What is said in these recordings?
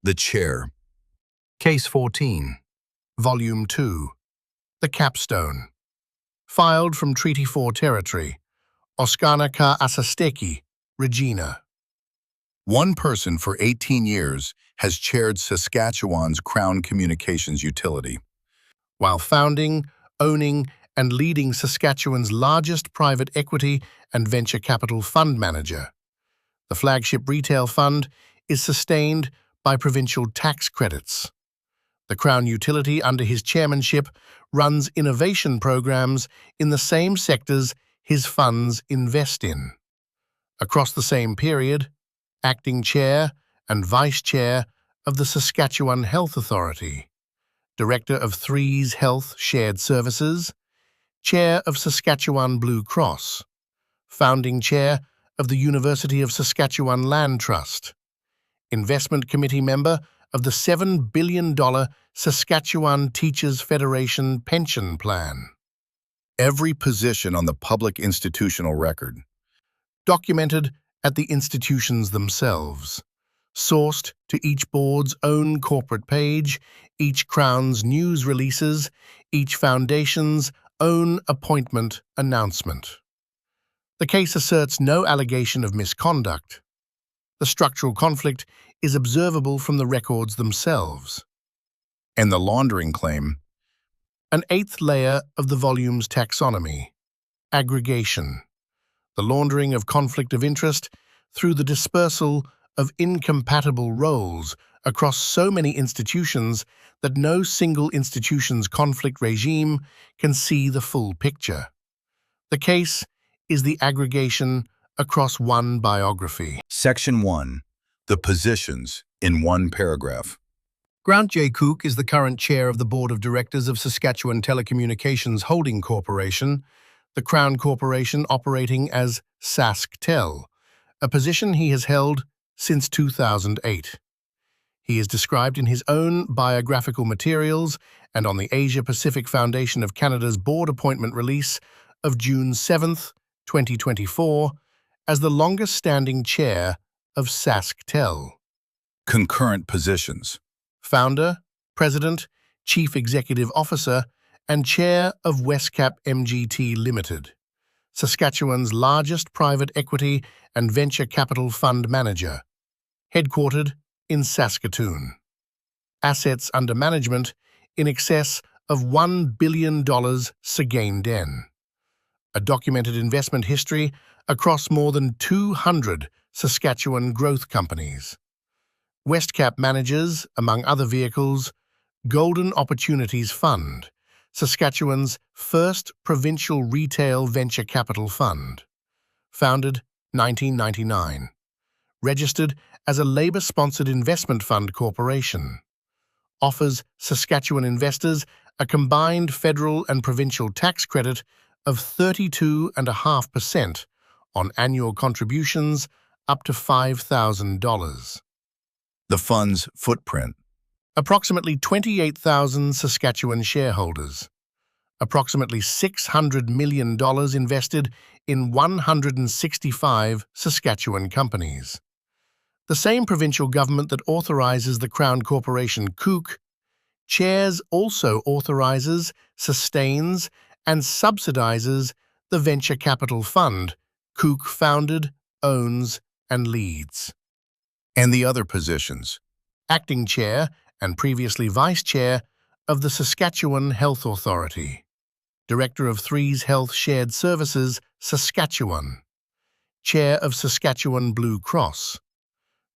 The Chair. Case 14, Volume 2, The Capstone. Filed from Treaty 4 territory, Oskana ka Asasteki, Regina. One person for 18 years has chaired Saskatchewan's Crown Communications utility. While founding, owning, and leading Saskatchewan's largest private equity and venture capital fund manager. The flagship retail fund is sustained by provincial tax credits. The Crown utility under his chairmanship runs innovation programs in the same sectors his funds invest in. Across the same period, acting chair and vice chair of the Saskatchewan Health Authority, director of Threes Health Shared Services, chair of Saskatchewan Blue Cross, founding chair of the University of Saskatchewan Land Trust, investment committee member of the $7 billion Saskatchewan Teachers Federation pension plan. Every position on the public institutional record. Documented at the institutions themselves. Sourced to each board's own corporate page, each Crown's news releases, each foundation's own appointment announcement. The case asserts no allegation of misconduct. The structural conflict is observable from the records themselves. And the laundering claim. An eighth layer of the volume's taxonomy, aggregation, the laundering of conflict of interest through the dispersal of incompatible roles across so many institutions that no single institution's conflict regime can see the full picture. The case is the aggregation across one biography. Section 1. The positions in one paragraph. Grant J. Cook is the current chair of the Board of Directors of Saskatchewan Telecommunications Holding Corporation, the Crown Corporation operating as SaskTel, a position he has held since 2008. He is described in his own biographical materials and on the Asia-Pacific Foundation of Canada's board appointment release of June 7, 2024, as the longest-standing chair of SaskTel. Concurrent positions. Founder, President, Chief Executive Officer, and Chair of Westcap MGT Limited, Saskatchewan's largest private equity and venture capital fund manager, headquartered in Saskatoon. Assets under management in excess of $1 billion Sagain Den. A documented investment history across more than 200 Saskatchewan growth companies. Westcap manages, among other vehicles, Golden Opportunities Fund, Saskatchewan's first provincial retail venture capital fund. Founded 1999. Registered as a Labour-sponsored investment fund corporation. Offers Saskatchewan investors a combined federal and provincial tax credit of 32.5% on annual contributions up to $5,000. The fund's footprint. Approximately 28,000 Saskatchewan shareholders. Approximately $600 million invested in 165 Saskatchewan companies. The same provincial government that authorizes the Crown Corporation Cook chairs also authorizes, sustains, and subsidizes the venture capital fund Cook founded, owns, and leads. And the other positions. Acting chair and previously vice chair of the Saskatchewan Health Authority. Director of Threes Health Shared Services, Saskatchewan. Chair of Saskatchewan Blue Cross.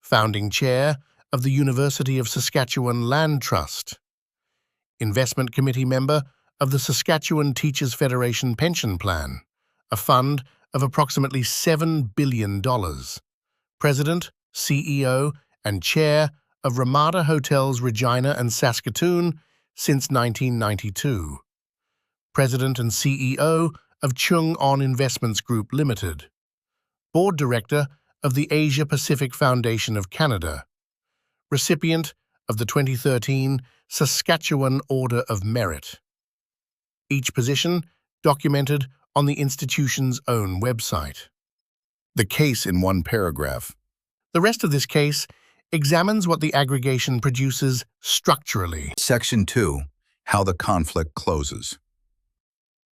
Founding chair of the University of Saskatchewan Land Trust. Investment committee member of the Saskatchewan Teachers Federation pension plan, a fund of approximately $7 billion. President, CEO, and chair of Ramada Hotels Regina and Saskatoon since 1992. President and CEO of Chung On Investments Group Limited. Board Director of the Asia-Pacific Foundation of Canada. Recipient of the 2013 Saskatchewan Order of Merit. Each position documented on the institution's own website. The case in one paragraph. The rest of this case examines what the aggregation produces structurally. Section 2. How the conflict closes.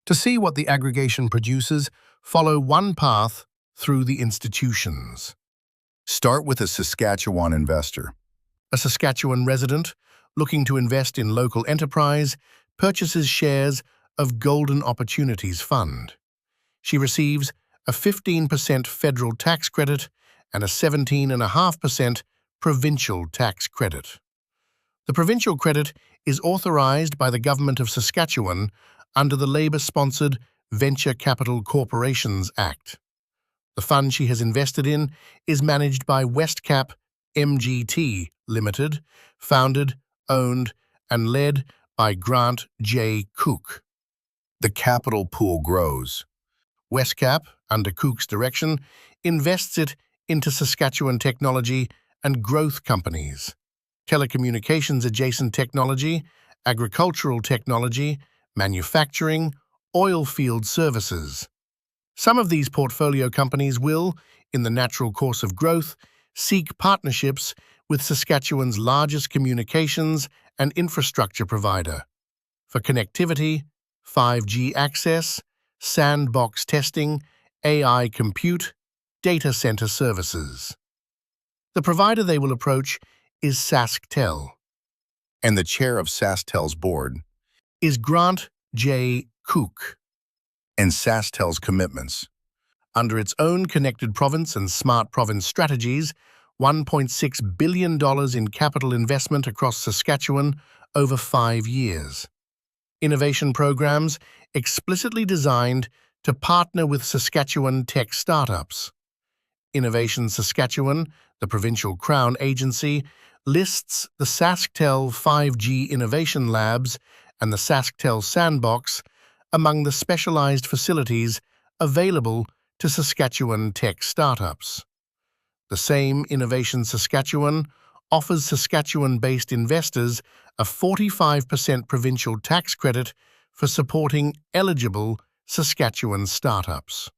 To see what the aggregation produces, follow one path through the institutions. Start with a Saskatchewan investor. A Saskatchewan resident looking to invest in local enterprise purchases shares of Golden Opportunities Fund. She receives a 15% federal tax credit and a 17.5% provincial tax credit. The provincial credit is authorized by the Government of Saskatchewan under the Labour-sponsored Venture Capital Corporations Act. The fund she has invested in is managed by Westcap MGT Limited, founded, owned, and led by Grant J. Cook. The capital pool grows. Westcap, under Cook's direction, invests it into Saskatchewan technology and growth companies, telecommunications-adjacent technology, agricultural technology, manufacturing, oil field services. Some of these portfolio companies will, in the natural course of growth, seek partnerships with Saskatchewan's largest communications and infrastructure provider for connectivity, 5G access, sandbox testing, AI compute, data center services. The provider they will approach is SaskTel. And the chair of SaskTel's board. Is Grant J. Cook. And SaskTel's commitments. Under its own connected province and smart province strategies, $1.6 billion in capital investment across Saskatchewan over 5 years. Innovation programs explicitly designed to partner with Saskatchewan tech startups. Innovation Saskatchewan, the provincial crown agency, lists the SaskTel 5G Innovation Labs and the SaskTel Sandbox among the specialized facilities available to Saskatchewan tech startups. The same Innovation Saskatchewan offers Saskatchewan-based investors a 45% provincial tax credit for supporting eligible Saskatchewan startups.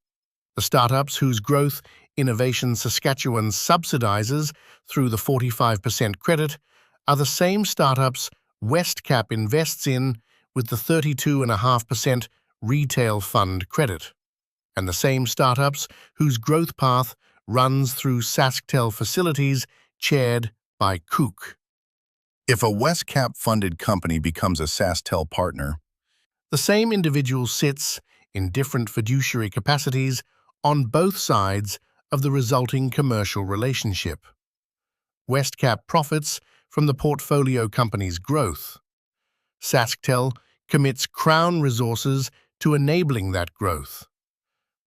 The startups whose growth Innovation Saskatchewan subsidizes through the 45% credit are the same startups Westcap invests in with the 32.5% retail fund credit, and the same startups whose growth path runs through SaskTel facilities chaired by Cook. If a Westcap-funded company becomes a SaskTel partner, the same individual sits in different fiduciary capacities on both sides of the resulting commercial relationship. Westcap profits from the portfolio company's growth. SaskTel commits Crown resources to enabling that growth.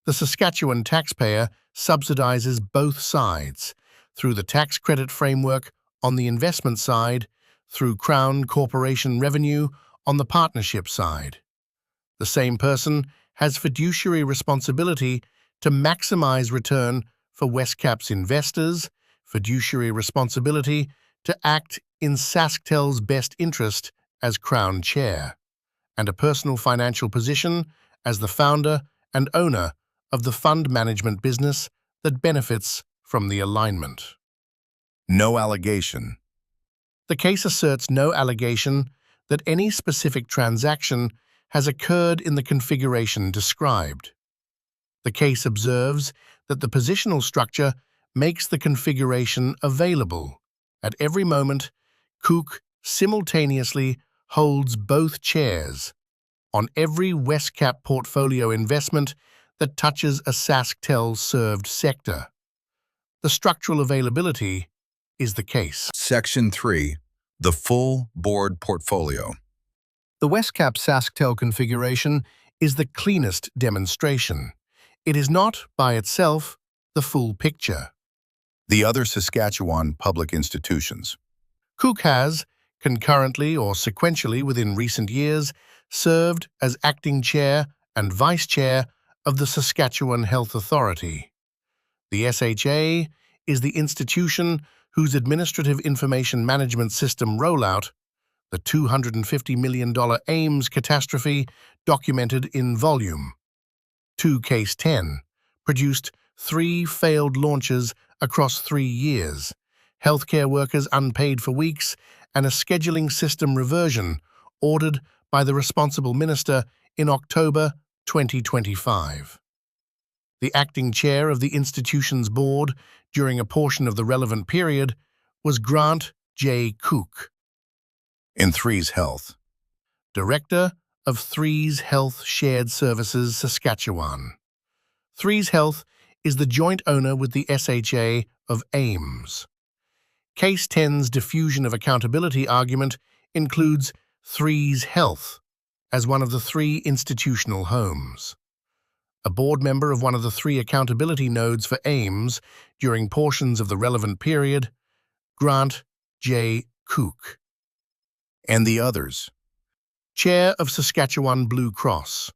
The Saskatchewan taxpayer subsidizes both sides through the tax credit framework on the investment side, through Crown Corporation revenue on the partnership side. The same person has fiduciary responsibility to maximize return for Westcap's investors, fiduciary responsibility to act in SaskTel's best interest as Crown Chair, and a personal financial position as the founder and owner of the fund management business that benefits from the alignment. no allegation. The case asserts no allegation that any specific transaction has occurred in the configuration described. The case observes that the positional structure makes the configuration available. At every moment, Cook simultaneously holds both chairs on every Westcap portfolio investment that touches a SaskTel-served sector. The structural availability is the case. Section 3. The full board portfolio. The Westcap SaskTel configuration is the cleanest demonstration. It is not, by itself, the full picture. The other Saskatchewan public institutions. Cook has, concurrently or sequentially within recent years, served as acting chair and vice chair of the Saskatchewan Health Authority. The SHA is the institution whose Administrative Information Management System rollout, the $250 million Ames catastrophe documented in Volume 2 Case 10, produced 3 failed launches across 3 years, healthcare workers unpaid for weeks, and a scheduling system reversion ordered by the responsible minister in October 2025. The acting chair of the institution's board during a portion of the relevant period was Grant J. Cook, In Threes Health, Director of Threes Health Shared Services, Saskatchewan. Threes Health is the joint owner with the SHA of Ames. Case 10's diffusion of accountability argument includes Threes Health as one of the three institutional homes. A board member of one of the three accountability nodes for Ames during portions of the relevant period, Grant J. Cook. and the others. Chair of Saskatchewan Blue Cross,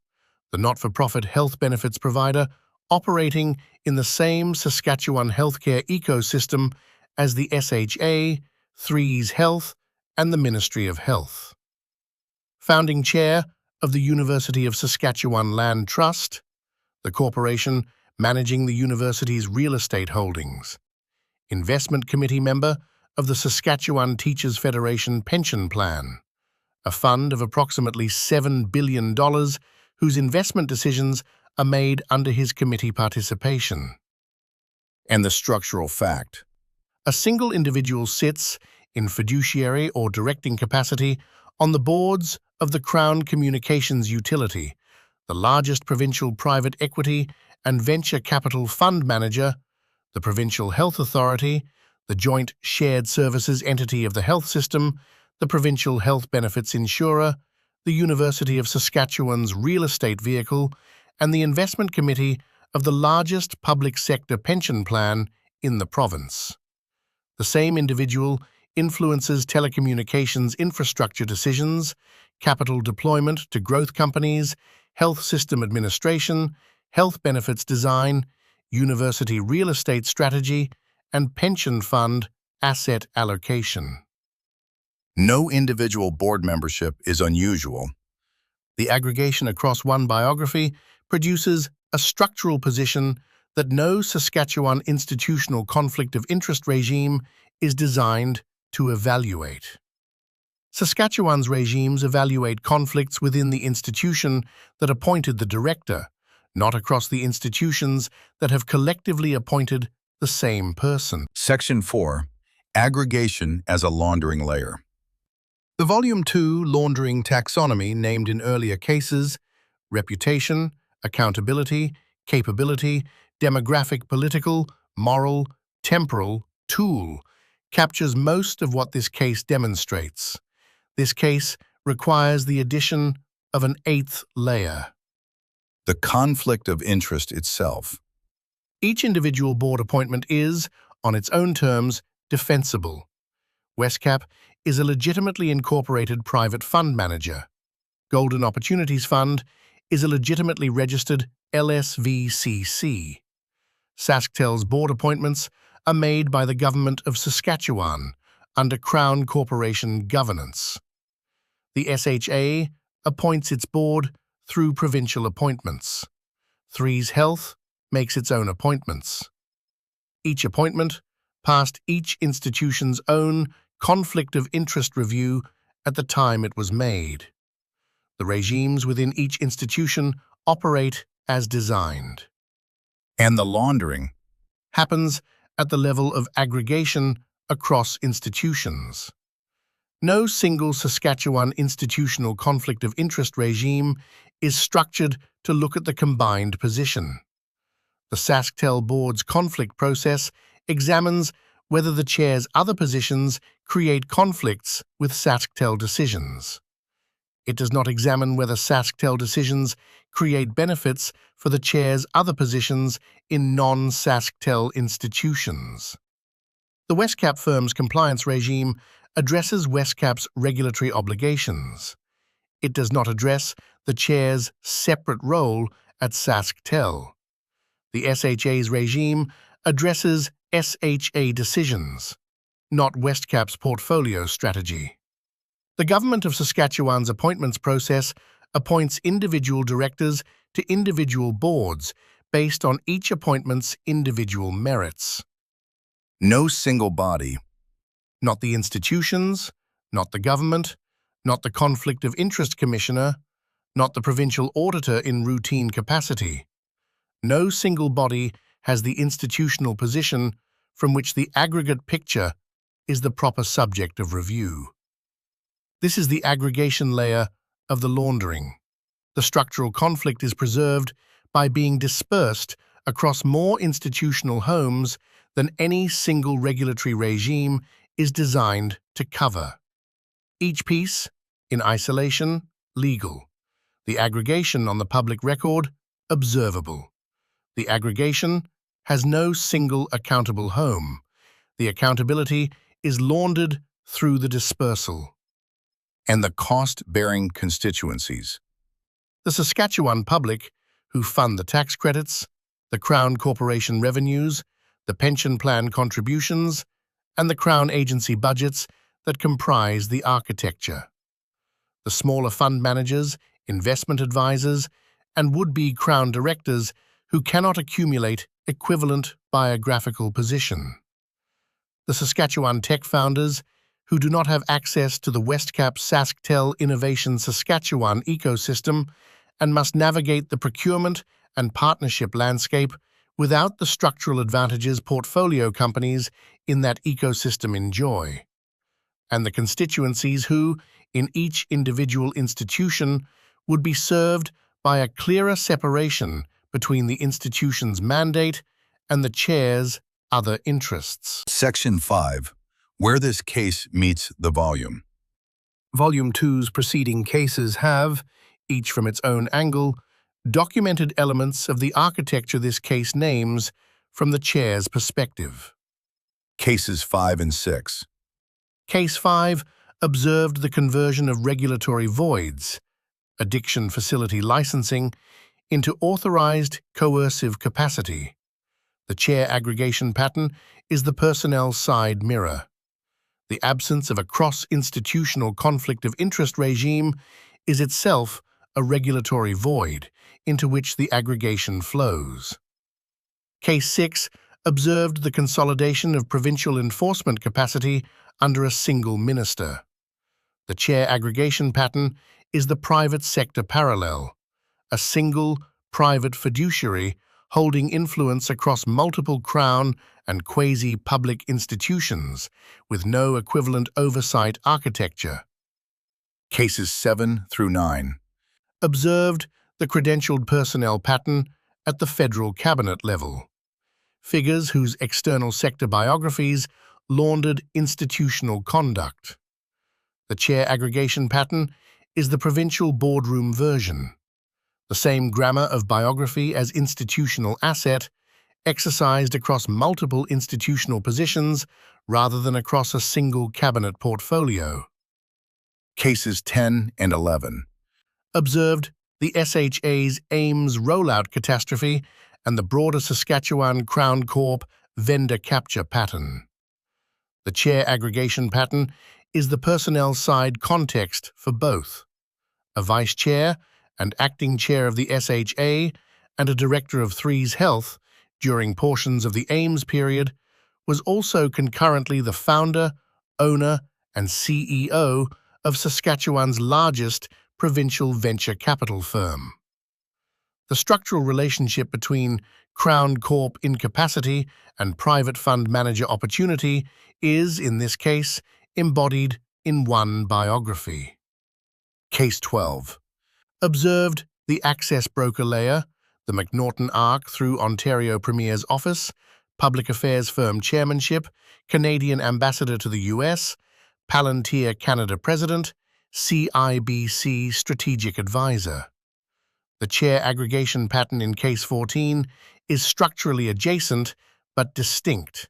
the not-for-profit health benefits provider operating in the same Saskatchewan healthcare ecosystem as the SHA, Threes Health, and the Ministry of Health. Founding Chair of the University of Saskatchewan Land Trust, the corporation managing the university's real estate holdings. Investment Committee member of the Saskatchewan Teachers Federation Pension Plan, a fund of approximately $7 billion whose investment decisions are made under his committee participation. And the structural fact. A single individual sits, in fiduciary or directing capacity, on the boards of the Crown Communications Utility, the largest provincial private equity and venture capital fund manager, the Provincial Health Authority, the joint shared services entity of the health system, the Provincial Health Benefits Insurer, the University of Saskatchewan's real estate vehicle, and the Investment Committee of the largest public sector pension plan in the province. The same individual influences telecommunications infrastructure decisions, capital deployment to growth companies, health system administration, health benefits design, university real estate strategy, and pension fund asset allocation. No individual board membership is unusual. The aggregation across one biography produces a structural position that no Saskatchewan institutional conflict of interest regime is designed to evaluate. Saskatchewan's regimes evaluate conflicts within the institution that appointed the director, not across the institutions that have collectively appointed the same person. Section 4. Aggregation as a laundering layer. The Volume 2 laundering taxonomy named in earlier cases, reputation, accountability, capability, demographic, political, moral, temporal, tool, captures most of what this case demonstrates. This case requires the addition of an eighth layer. The conflict of interest itself. Each individual board appointment is, on its own terms, defensible. Westcap is a legitimately incorporated private fund manager. Golden Opportunities Fund is a legitimately registered LSVCC. SaskTel's board appointments are made by the Government of Saskatchewan under Crown Corporation governance. The SHA appoints its board through provincial appointments. Threes Health makes its own appointments. Each appointment passed each institution's own conflict of interest review at the time it was made. The regimes within each institution operate as designed. And the laundering. Happens at the level of aggregation across institutions. No single Saskatchewan institutional conflict of interest regime is structured to look at the combined position. The SaskTel board's conflict process examines whether the chair's other positions create conflicts with SaskTel decisions. It does not examine whether SaskTel decisions create benefits for the chair's other positions in non-SaskTel institutions. The Westcap firm's compliance regime addresses Westcap's regulatory obligations. It does not address the chair's separate role at SaskTel. The SHA's regime addresses SHA decisions, not Westcap's portfolio strategy. The Government of Saskatchewan's appointments process appoints individual directors to individual boards based on each appointment's individual merits. No single body, not the institutions, not the government, not the Conflict of Interest Commissioner, not the provincial auditor in routine capacity. No single body has the institutional position from which the aggregate picture is the proper subject of review. This is the aggregation layer of the laundering. The structural conflict is preserved by being dispersed across more institutional homes than any single regulatory regime is designed to cover. Each piece, in isolation, legal. The aggregation on the public record, observable. The aggregation has no single accountable home. The accountability is laundered through the dispersal. And the cost-bearing constituencies. The Saskatchewan public, who fund the tax credits, the Crown Corporation revenues, the pension plan contributions, and the Crown agency budgets that comprise the architecture. The smaller fund managers, investment advisors, and would-be Crown directors who cannot accumulate equivalent biographical position. The Saskatchewan tech founders, who do not have access to the Westcap SaskTel Innovation Saskatchewan ecosystem and must navigate the procurement and partnership landscape without the structural advantages portfolio companies in that ecosystem enjoy. And the constituencies who, in each individual institution, would be served by a clearer separation between the institution's mandate and the chair's other interests. Section 5. Where this case meets the volume. Volume 2's preceding cases have, each from its own angle, documented elements of the architecture this case names from the chair's perspective. Cases 5 and 6. Case 5 observed the conversion of regulatory voids, addiction facility licensing, into authorized coercive capacity. The chair aggregation pattern is the personnel side mirror. The absence of a cross-institutional conflict of interest regime is itself a regulatory void into which the aggregation flows. Case 6 observed the consolidation of provincial enforcement capacity under a single minister. The chair aggregation pattern is the private sector parallel, a single private fiduciary holding influence across multiple Crown and quasi-public institutions with no equivalent oversight architecture. Cases 7 through 9. Observed the credentialed personnel pattern at the federal cabinet level. Figures whose external sector biographies laundered institutional conduct. The chair aggregation pattern is the provincial boardroom version. The same grammar of biography as institutional asset, exercised across multiple institutional positions rather than across a single cabinet portfolio. Cases 10 and 11. Observed the SHA's Ames rollout catastrophe and the broader Saskatchewan Crown Corp vendor capture pattern. The chair aggregation pattern is the personnel side context for both. A vice chair and acting chair of the SHA and a director of Threes Health during portions of the Ames period was also concurrently the founder, owner, and CEO of Saskatchewan's largest provincial venture capital firm. The structural relationship between Crown Corp incapacity and private fund manager opportunity is, in this case, embodied in one biography. Case 12. Observed the access broker layer, the McNaughton arc through Ontario Premier's office, public affairs firm chairmanship, Canadian ambassador to the US, Palantir Canada president, CIBC strategic advisor. The chair aggregation pattern in Case 14 is structurally adjacent but distinct.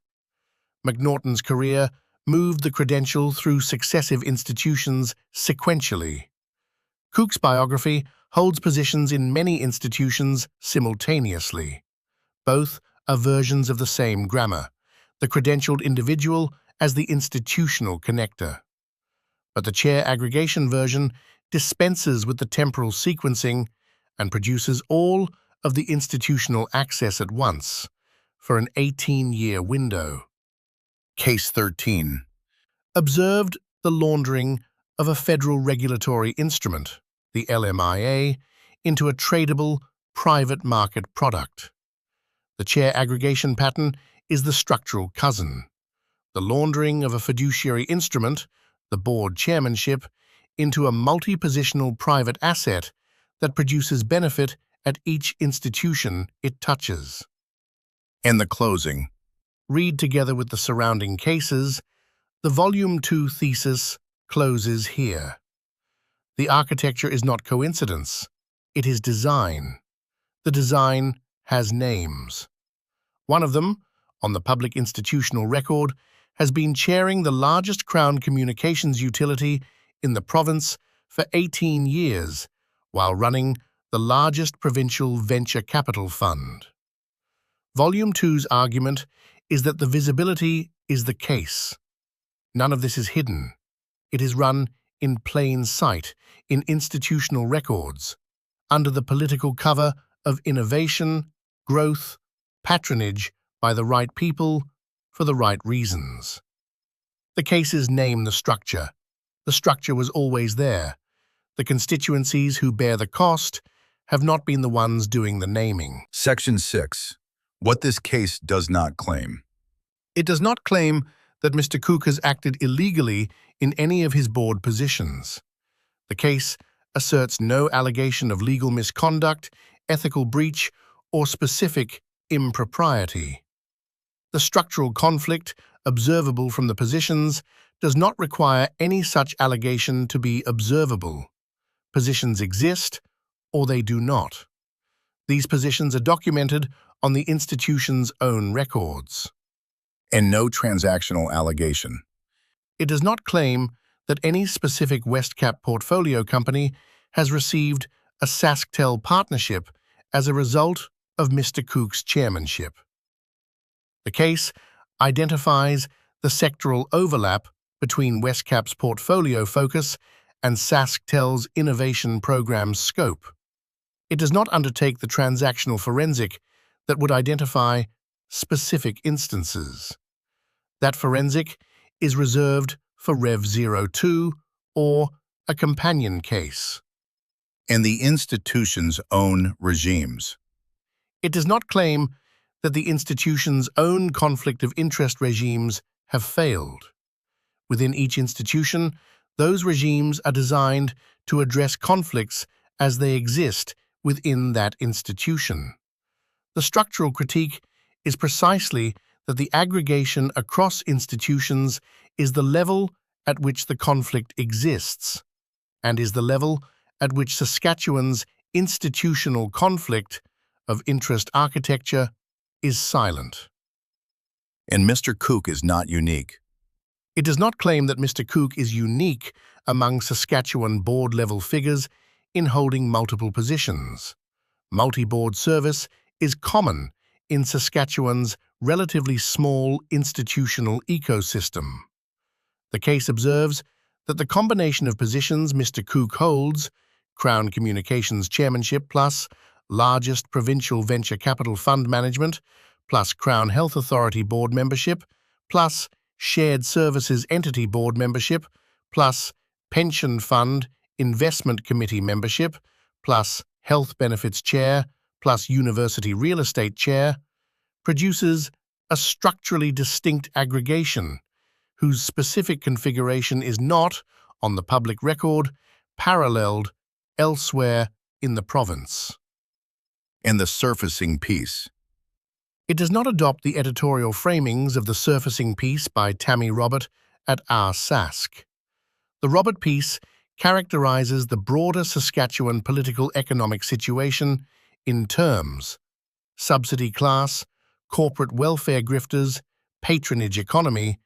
McNaughton's career moved the credential through successive institutions sequentially. Cook's biography holds positions in many institutions simultaneously. Both are versions of the same grammar, the credentialed individual as the institutional connector. But the chair aggregation version dispenses with the temporal sequencing and produces all of the institutional access at once for an 18-year window. Case 13. observed the laundering of a federal regulatory instrument, the LMIA, into a tradable private market product. The chair aggregation pattern is the structural cousin. The laundering of a fiduciary instrument, the board chairmanship, into a multi-positional private asset that produces benefit at each institution it touches. In the closing, Read together with the surrounding cases. The Volume 2 thesis closes here. The architecture is not coincidence. It is design. The design has names. One of them, on the public institutional record, has been chairing the largest Crown communications utility in the province for 18 years, while running the largest provincial venture capital fund. Volume 2's argument is that the visibility is the case. None of this is hidden. It is run in plain sight, in institutional records, under the political cover of innovation, growth, patronage by the right people for the right reasons. The cases name the structure. The structure was always there. The constituencies who bear the cost have not been the ones doing the naming. Section 6. What this case does not claim. It does not claim that Mr. Cook has acted illegally in any of his board positions. The case asserts no allegation of legal misconduct, ethical breach, or specific impropriety. The structural conflict observable from the positions does not require any such allegation to be observable. Positions exist, or they do not. These positions are documented on the institution's own records. And no transactional allegation. It does not claim that any specific Westcap portfolio company has received a SaskTel partnership as a result of Mr. Cook's chairmanship. The case identifies the sectoral overlap between Westcap's portfolio focus and SaskTel's innovation program's scope. It does not undertake the transactional forensic that would identify specific instances. That forensic is reserved for Rev 02 or a companion case. And the institution's own regimes. It does not claim that the institution's own conflict of interest regimes have failed. Within each institution, those regimes are designed to address conflicts as they exist within that institution. The structural critique is precisely that the aggregation across institutions is the level at which the conflict exists, and is the level at which Saskatchewan's institutional conflict of interest architecture is silent. And Mr. Cook is not unique. It does not claim that Mr. Cook is unique among Saskatchewan board-level figures in holding multiple positions. Multi-board service is common in Saskatchewan's relatively small institutional ecosystem. The case observes that the combination of positions Mr. Cook holds, Crown Communications Chairmanship plus largest provincial venture capital fund management, plus Crown Health Authority board membership, plus shared services entity board membership, plus pension fund investment committee membership, plus health benefits chair, plus university real estate chair, produces a structurally distinct aggregation whose specific configuration is not, on the public record, paralleled elsewhere in the province. And the surfacing piece. It does not adopt the editorial framings of the surfacing piece by Tammy Robert at Our Sask. The Robert piece characterizes the broader Saskatchewan political economic situation in terms: subsidy class, corporate welfare grifters, patronage economy,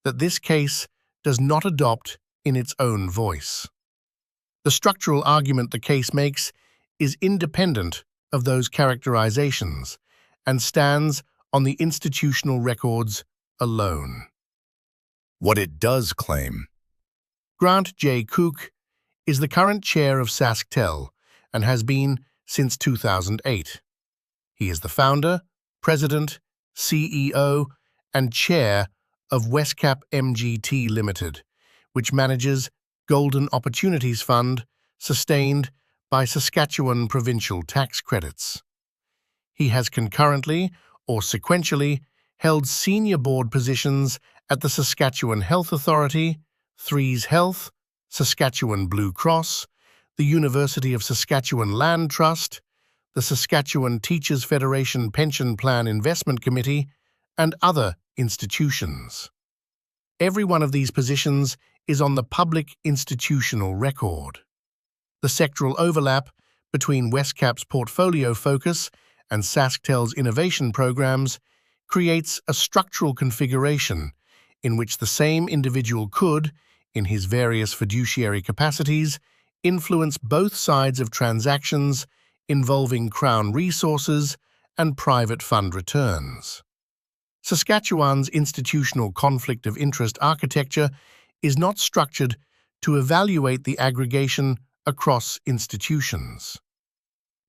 that this case does not adopt in its own voice. The structural argument the case makes is independent of those characterizations and stands on the institutional records alone. What it does claim. Grant J. Cook is the current chair of SaskTel and has been since 2008. He is the founder, president, CEO, and chair of Westcap MGT Limited, which manages Golden Opportunities Fund, sustained by Saskatchewan provincial tax credits. He has concurrently or sequentially held senior board positions at the Saskatchewan Health Authority, Threes Health, Saskatchewan Blue Cross, the University of Saskatchewan Land Trust, the Saskatchewan Teachers Federation Pension Plan Investment Committee, and other institutions. Every one of these positions is on the public institutional record. The sectoral overlap between Westcap's portfolio focus and SaskTel's innovation programs creates a structural configuration in which the same individual could, in his various fiduciary capacities, influence both sides of transactions involving Crown resources and private fund returns. Saskatchewan's institutional conflict of interest architecture is not structured to evaluate the aggregation across institutions.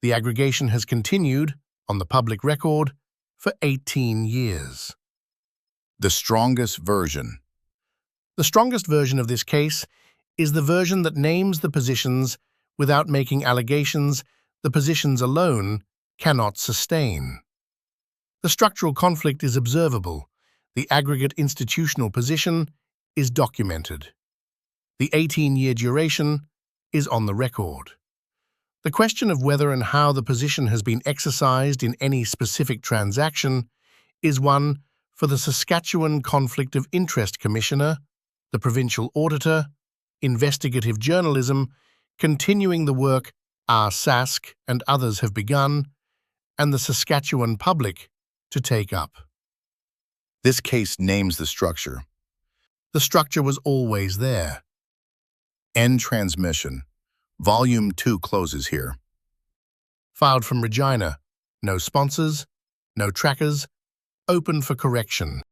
The aggregation has continued, on the public record, for 18 years. The strongest version. The strongest version of this case is the version that names the positions without making allegations the positions alone cannot sustain. The structural conflict is observable. The aggregate institutional position is documented. The 18-year duration is on the record. The question of whether and how the position has been exercised in any specific transaction is one for the Saskatchewan Conflict of Interest Commissioner, the Provincial Auditor, Investigative Journalism, continuing the work our Sask and others have begun, and the Saskatchewan public to take up. This case names the structure. The structure was always there. End transmission. Volume 2 closes here. Filed from Regina. No sponsors, no trackers, open for correction.